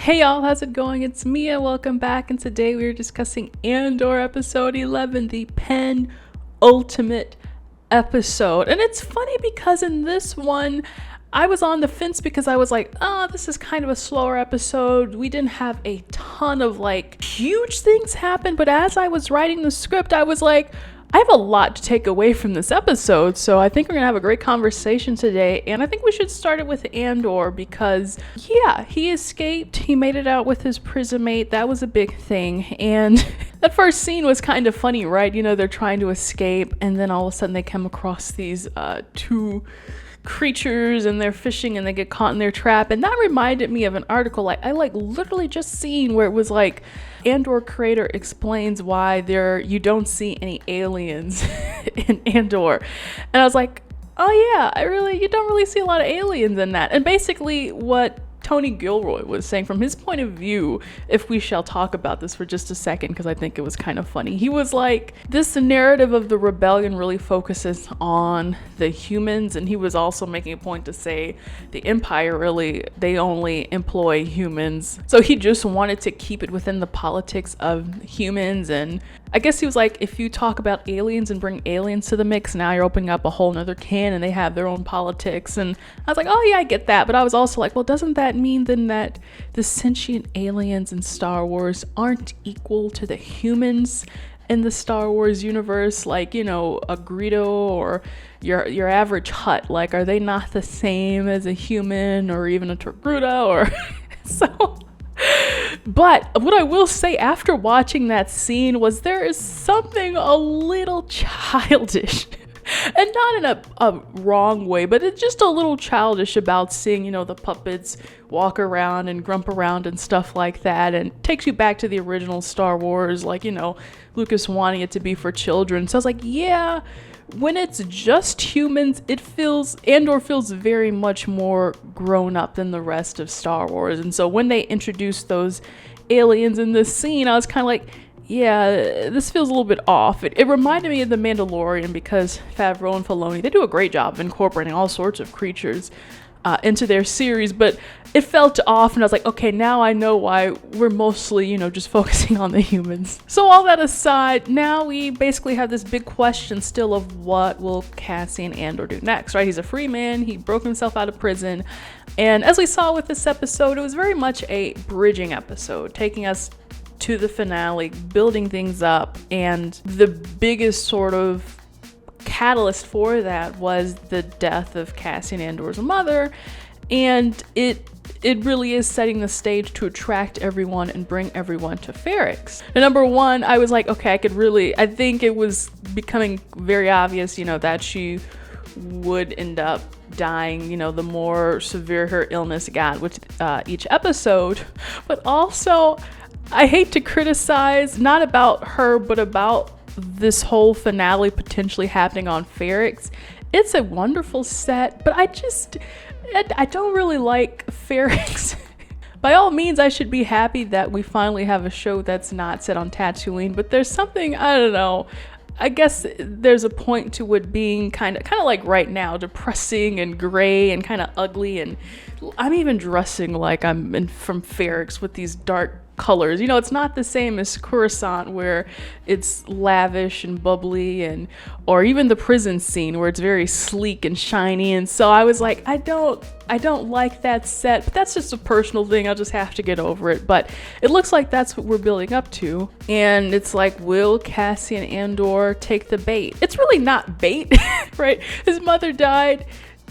Hey y'all, how's it going? It's Mia. Welcome back. And today we are discussing Andor episode 11, the penultimate episode. And it's funny because in this one, I was on the fence because I was like, oh, this is kind of a slower episode. We didn't have a ton of huge things happen. But as I was writing the script, I was like, I have a lot to take away from this episode, so I think we're gonna have a great conversation today, and I think we should start it with Andor because, yeah, he escaped, he made it out with his prison mate, that was a big thing, and that first scene was kind of funny, right? You know, they're trying to escape, and then all of a sudden they come across these two creatures and they're fishing and they get caught in their trap, and that reminded me of an article I literally just seen where it was like Andor creator explains why you don't see any aliens in Andor, and I was like, oh yeah, you don't really see a lot of aliens in that. And basically what Tony Gilroy was saying from his point of view, if we shall talk about this for just a second because I think it was kind of funny, he was like, this narrative of the rebellion really focuses on the humans, and he was also making a point to say the Empire they only employ humans, so he just wanted to keep it within the politics of humans. And I guess he was like, if you talk about aliens and bring aliens to the mix, now you're opening up a whole nother can and they have their own politics. And I was like, oh yeah, I get that. But I was also like, well, doesn't that mean then that the sentient aliens in Star Wars aren't equal to the humans in the Star Wars universe? Like, you know, a Greedo or your average Hutt, like, are they not the same as a human or even a Togruta or so? But what I will say after watching that scene was there is something a little childish and not in a wrong way, but it's just a little childish about seeing, you know, the puppets walk around and grump around and stuff like that, and takes you back to the original Star Wars, like, you know, Lucas wanting it to be for children. So I was like, yeah, when it's just humans, Andor feels very much more grown up than the rest of Star Wars. And so when they introduced those aliens in this scene, I was kind of like, yeah, this feels a little bit off. It reminded me of The Mandalorian because Favreau and Filoni, they do a great job of incorporating all sorts of creatures into their series, but it felt off, and I was like, okay, now I know why we're mostly, you know, just focusing on the humans. So all that aside, now we basically have this big question still of what will Cassian Andor do next, right? He's a free man, he broke himself out of prison, and as we saw with this episode, it was very much a bridging episode, taking us to the finale, building things up, and the biggest sort of catalyst for that was the death of Cassian Andor's mother, and it really is setting the stage to attract everyone and bring everyone to Ferrix. And number one, I was like, okay, I think it was becoming very obvious, you know, that she would end up dying, you know, the more severe her illness got with each episode. But also, I hate to criticize, not about her, but about this whole finale potentially happening on Ferrix. It's a wonderful set, but I don't really like Ferrix. By all means, I should be happy that we finally have a show that's not set on Tatooine, but there's something, I don't know, I guess there's a point to it being kind of like right now, depressing and gray and kind of ugly, and I'm even dressing like I'm from Ferrix with these dark colors. You know, it's not the same as Coruscant where it's lavish and bubbly, or even the prison scene where it's very sleek and shiny. And so I was like, I don't like that set, but that's just a personal thing. I'll just have to get over it. But it looks like that's what we're building up to. And it's like, will Cassian Andor take the bait? It's really not bait, right? His mother died.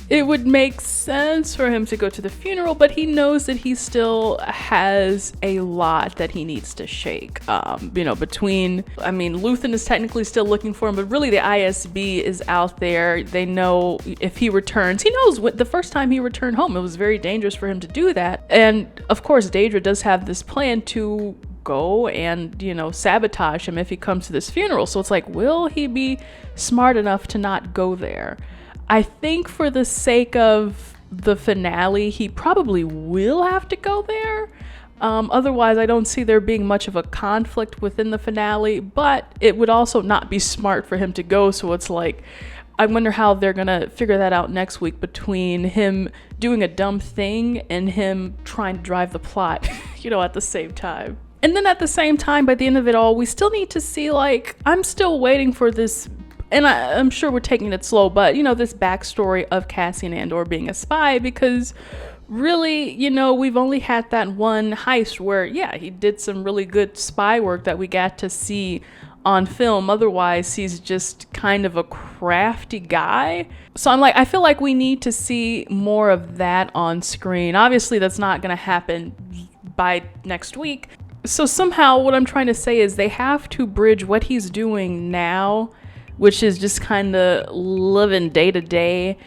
It would make sense for him to go to the funeral, but he knows that he still has a lot that he needs to shake. You know, Luthen is technically still looking for him, but really the ISB is out there. They know if he returns, he knows the first time he returned home, it was very dangerous for him to do that. And of course, Daedra does have this plan to go and, you know, sabotage him if he comes to this funeral. So it's like, will he be smart enough to not go there? I think for the sake of the finale, he probably will have to go there. Otherwise, I don't see there being much of a conflict within the finale, but it would also not be smart for him to go. So it's like, I wonder how they're gonna figure that out next week between him doing a dumb thing and him trying to drive the plot, at the same time. And then at the same time, by the end of it all, we still need to see, I'm still waiting for this, and I'm sure we're taking it slow, but, this backstory of Cassian Andor being a spy, because really, we've only had that one heist where, yeah, he did some really good spy work that we got to see on film. Otherwise, he's just kind of a crafty guy. So I feel like we need to see more of that on screen. Obviously, that's not going to happen by next week. So somehow what I'm trying to say is they have to bridge what he's doing now, which is just kind of living day to day,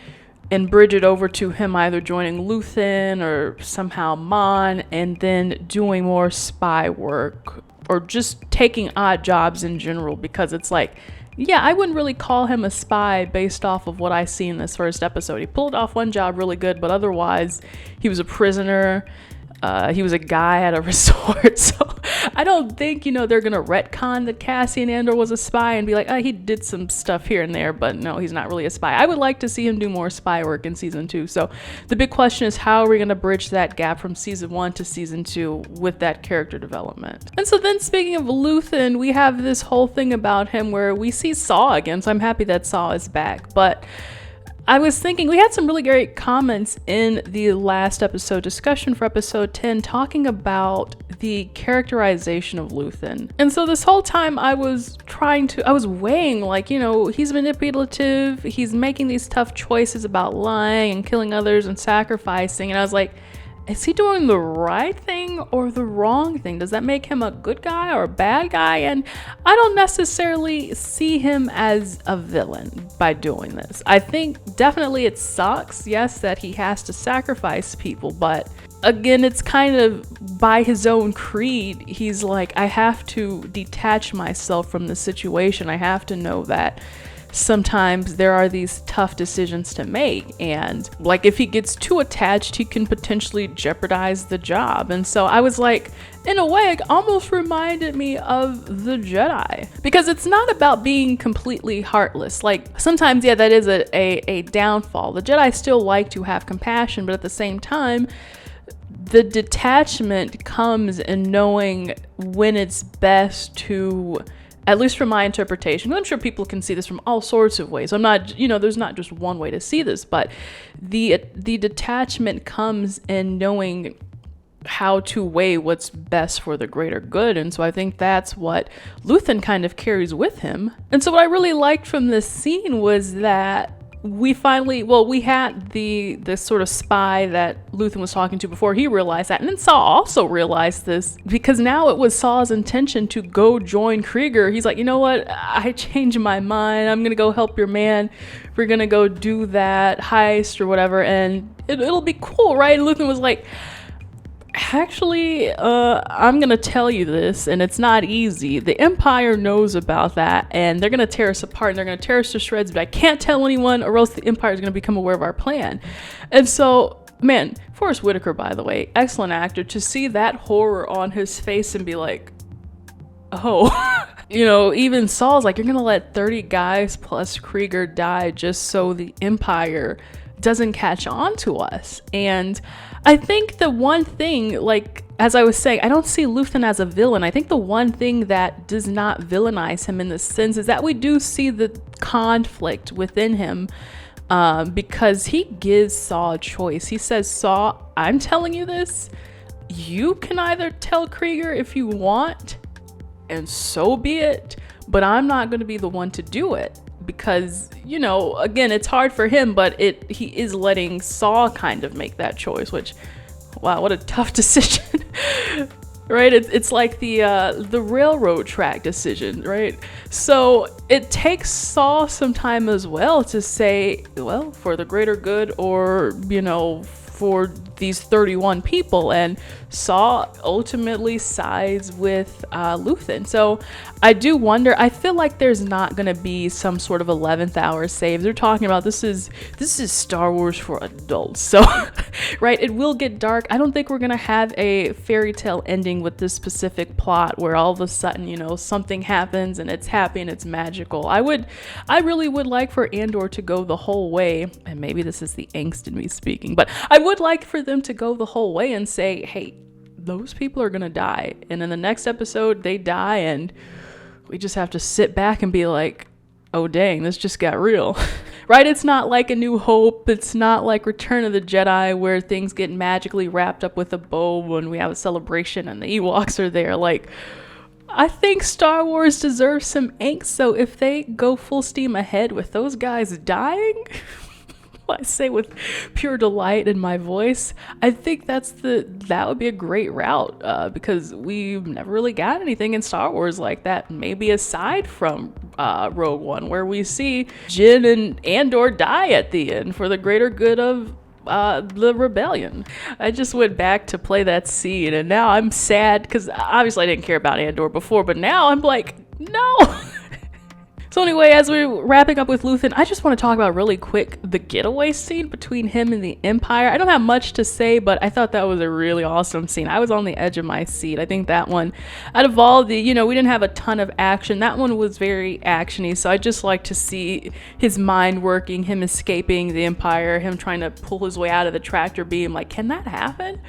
and bridge it over to him either joining Luthen or somehow Mon, and then doing more spy work or just taking odd jobs in general, because it's yeah, I wouldn't really call him a spy based off of what I see in this first episode. He pulled off one job really good, but otherwise he was a prisoner. He was a guy at a resort. So I don't think, they're going to retcon that Cassian Andor was a spy and be like, he did some stuff here and there, but no, he's not really a spy. I would like to see him do more spy work in season 2. So the big question is, how are we going to bridge that gap from season 1 to season 2 with that character development? And so then, speaking of Luthen, we have this whole thing about him where we see Saw again. So I'm happy that Saw is back, but I was thinking, we had some really great comments in the last episode discussion for episode 10 talking about the characterization of Luthen. And so this whole time I was weighing, he's manipulative, he's making these tough choices about lying and killing others and sacrificing. And I was like, is he doing the right thing or the wrong thing? Does that make him a good guy or a bad guy? And I don't necessarily see him as a villain by doing this. I think definitely it sucks, yes, that he has to sacrifice people, but again, it's kind of by his own creed. He's like, I have to detach myself from the situation. I have to know that sometimes there are these tough decisions to make, and if he gets too attached, he can potentially jeopardize the job. And so I was like, in a way, it almost reminded me of the Jedi, because it's not about being completely heartless. Sometimes, yeah, that is a downfall. The Jedi still like to have compassion, but at the same time, the detachment comes in knowing when it's best to, at least from my interpretation, I'm sure people can see this from all sorts of ways. I'm not, there's not just one way to see this, but the detachment comes in knowing how to weigh what's best for the greater good. And so I think that's what Luthen kind of carries with him. And so what I really liked from this scene was that we had the sort of spy that Luthen was talking to before he realized that. And then Saw also realized this, because now it was Saw's intention to go join Kreegyr. He's like, you know what? I changed my mind. I'm going to go help your man. We're going to go do that heist or whatever. And it'll be cool, right? And Luthen was like, actually, I'm gonna tell you this, and it's not easy. The Empire knows about that, and they're gonna tear us apart, and they're gonna tear us to shreds, but I can't tell anyone, or else the Empire is gonna become aware of our plan. And so, man, Forrest Whitaker, by the way, excellent actor, to see that horror on his face and be like, oh. Even Saul's like, you're gonna let 30 guys plus Kreegyr die just so the Empire doesn't catch on to us. And I think the one thing, as I was saying, I don't see Luthen as a villain. I think the one thing that does not villainize him in this sense is that we do see the conflict within him, because he gives Saw a choice. He says, Saw, I'm telling you this. You can either tell Kreegyr if you want, and so be it, but I'm not going to be the one to do it. Because, again, it's hard for him, but he is letting Saw kind of make that choice, which, wow, what a tough decision, right? It's like the railroad track decision, right? So it takes Saw some time as well to say, well, for the greater good, or, for these 31 people. And Saw ultimately sides with Luthen. So I do wonder, I feel like there's not going to be some sort of 11th hour save. They're talking about this is Star Wars for adults. So, right, it will get dark. I don't think we're going to have a fairy tale ending with this specific plot where all of a sudden, something happens and it's happy and it's magical. I really would like for Andor to go the whole way, and maybe this is the angst in me speaking, but I would like for them to go the whole way and say, hey, those people are going to die. And in the next episode, they die and we just have to sit back and be like, oh dang, this just got real. Right? It's not like A New Hope. It's not like Return of the Jedi where things get magically wrapped up with a bow when we have a celebration and the Ewoks are there. Like, I think Star Wars deserves some angst. So if they go full steam ahead with those guys dying, I say with pure delight in my voice, I think that would be a great route because we've never really got anything in Star Wars like that, maybe aside from Rogue One, where we see Jin and Andor die at the end for the greater good of the rebellion. I just went back to play that scene and now I'm sad because obviously I didn't care about Andor before, but now I'm like, no. So anyway, as we're wrapping up with Luthen, I just want to talk about really quick the getaway scene between him and the Empire. I don't have much to say, but I thought that was a really awesome scene. I was on the edge of my seat. I think that one, out of all the, we didn't have a ton of action. That one was very actiony, so I just like to see his mind working, him escaping the Empire, him trying to pull his way out of the tractor beam. Like, can that happen?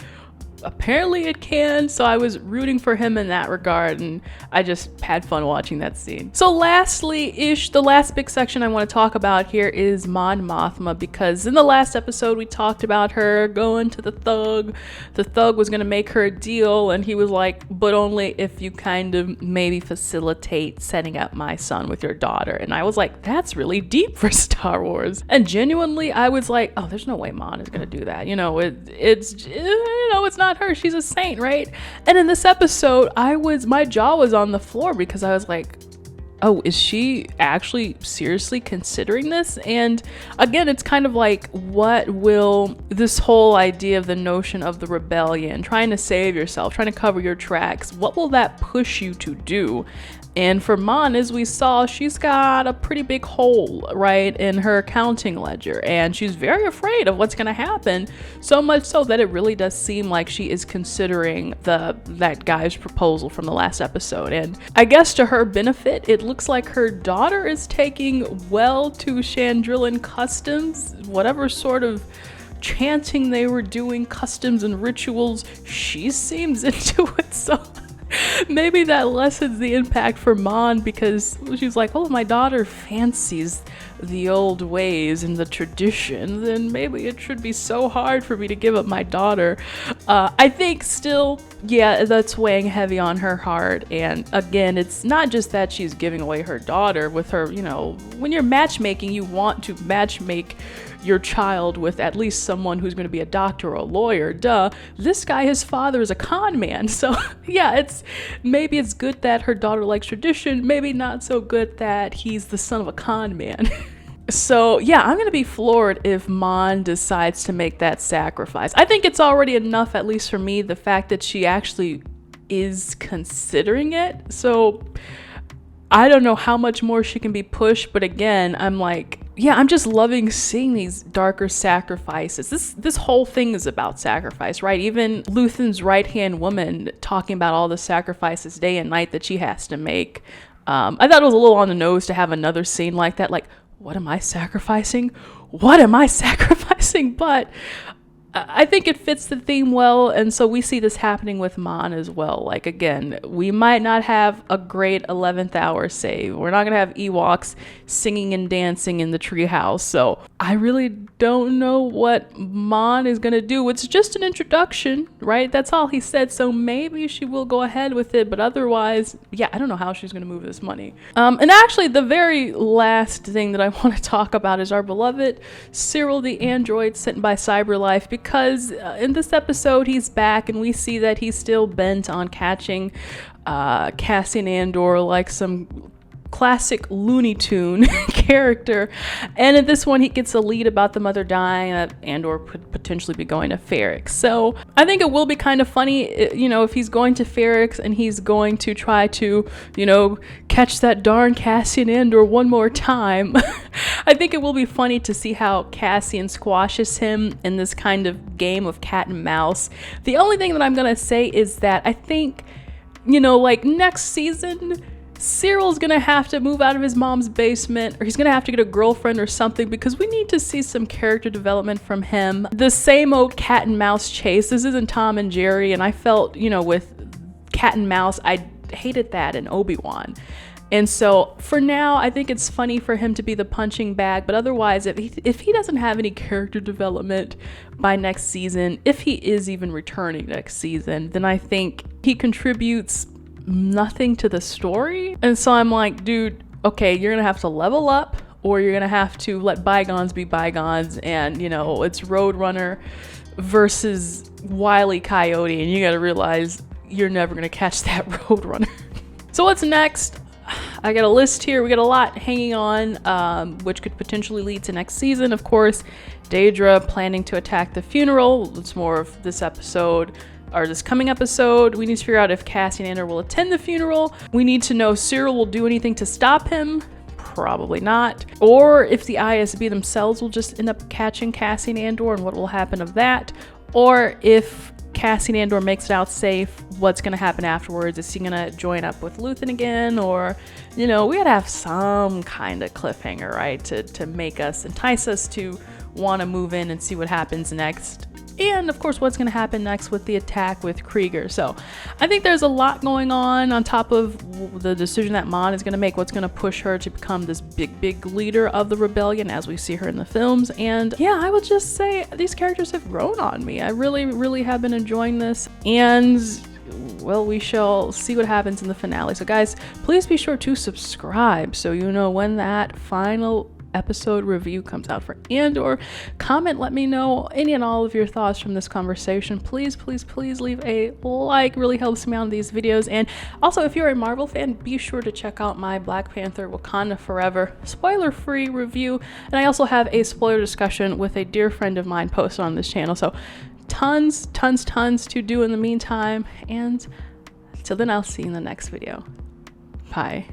Apparently it can, so I was rooting for him in that regard, and I just had fun watching that scene. So lastly-ish, the last big section I want to talk about here is Mon Mothma, because in the last episode we talked about her going to the Thug. The Thug was going to make her a deal, and he was like, but only if you kind of maybe facilitate setting up my son with your daughter. And I was like, that's really deep for Star Wars. And genuinely, I was like, oh, there's no way Mon is going to do that. It's not her, she's a saint, right? And in this episode, my jaw was on the floor because I was like, oh, is she actually seriously considering this? And again, it's kind of like, what will this whole idea of the notion of the rebellion, trying to save yourself, trying to cover your tracks, what will that push you to do? And for Mon, as we saw, she's got a pretty big hole, right, in her accounting ledger, and she's very afraid of what's going to happen, so much so that it really does seem like she is considering that guy's proposal from the last episode. And I guess to her benefit, it looks like her daughter is taking well to Chandrillan customs, whatever sort of chanting they were doing, customs and rituals, she seems into it, so maybe that lessens the impact for Mon, because she's like, oh, my daughter fancies the old ways and the tradition, then maybe it should be so hard for me to give up my daughter. I think still, yeah, that's weighing heavy on her heart. And again, it's not just that she's giving away her daughter with her, when you're matchmaking, you want to matchmake your child with at least someone who's going to be a doctor or a lawyer. Duh. This guy, his father is a con man. So yeah, maybe it's good that her daughter likes tradition, maybe not so good that he's the son of a con man. So yeah, I'm going to be floored if Mon decides to make that sacrifice. I think it's already enough, at least for me, the fact that she actually is considering it. So I don't know how much more she can be pushed, but again, I'm like, yeah, I'm just loving seeing these darker sacrifices. This whole thing is about sacrifice, right? Even Luthen's right-hand woman talking about all the sacrifices day and night that she has to make. I thought it was a little on the nose to have another scene like that. Like, what am I sacrificing? What am I sacrificing? But I think it fits the theme well, and so we see this happening with Mon as well. Like, again, we might not have a great 11th hour save. We're not going to have Ewoks singing and dancing in the treehouse, so I really don't know what Mon is going to do. It's just an introduction, right? That's all he said, so maybe she will go ahead with it, but otherwise, yeah, I don't know how she's going to move this money. And actually, the very last thing that I want to talk about is our beloved Syril the android sent by CyberLife, because in this episode he's back and we see that he's still bent on catching Cassian Andor like some classic Looney Tune character, and in this one he gets a lead about the mother dying, that Andor could potentially be going to Ferrix. So I think it will be kind of funny, you know, if he's going to Ferrix and he's going to try to, you know, catch that darn Cassian Andor one more time. I think it will be funny to see how Cassian squashes him in this kind of game of cat and mouse. The only thing that I'm gonna say is that I think, you know, like next season, Syril's gonna have to move out of his mom's basement, or he's gonna have to get a girlfriend or something, because we need to see some character development from him. The same old cat and mouse chase. This isn't Tom and Jerry, and I felt, you know, with cat and mouse, I hated that in Obi-Wan. And so for now, I think it's funny for him to be the punching bag, but otherwise, if he doesn't have any character development by next season, if he is even returning next season, then I think he contributes nothing to the story. And so I'm like, dude, okay, you're gonna have to level up, or you're gonna have to let bygones be bygones, and you know, it's Roadrunner versus Wile E. Coyote, and you gotta realize you're never gonna catch that Roadrunner. So what's next? I got a list here. We got a lot hanging on, which could potentially lead to next season. Of course, Daedra planning to attack the funeral. It's more of this episode, or this coming episode. We need to figure out if Cassian Andor will attend the funeral. We need to know if Syril will do anything to stop him. Probably not. Or if the ISB themselves will just end up catching Cassian Andor, and what will happen of that. Or if Cassian Andor makes it out safe, what's going to happen afterwards? Is he going to join up with Luthen again? Or, you know, we gotta have some kind of cliffhanger, right? To make us, entice us to want to move in and see what happens next. And of course, what's going to happen next with the attack with Kreegyr. So I think there's a lot going on top of the decision that Mon is going to make, what's going to push her to become this big leader of the rebellion as we see her in the films. And yeah, I would just say these characters have grown on me. I really have been enjoying this. And well, we shall see what happens in the finale. So guys, please be sure to subscribe so you know when that final episode review comes out for Andor. Comment, let me know any and all of your thoughts from this conversation. Please leave a like, really helps me out on these videos. And also, if you're a Marvel fan, be sure to check out my Black Panther Wakanda Forever spoiler-free review. And I also have a spoiler discussion with a dear friend of mine posted on this channel. So tons to do in the meantime. And till then, I'll see you in the next video. Bye.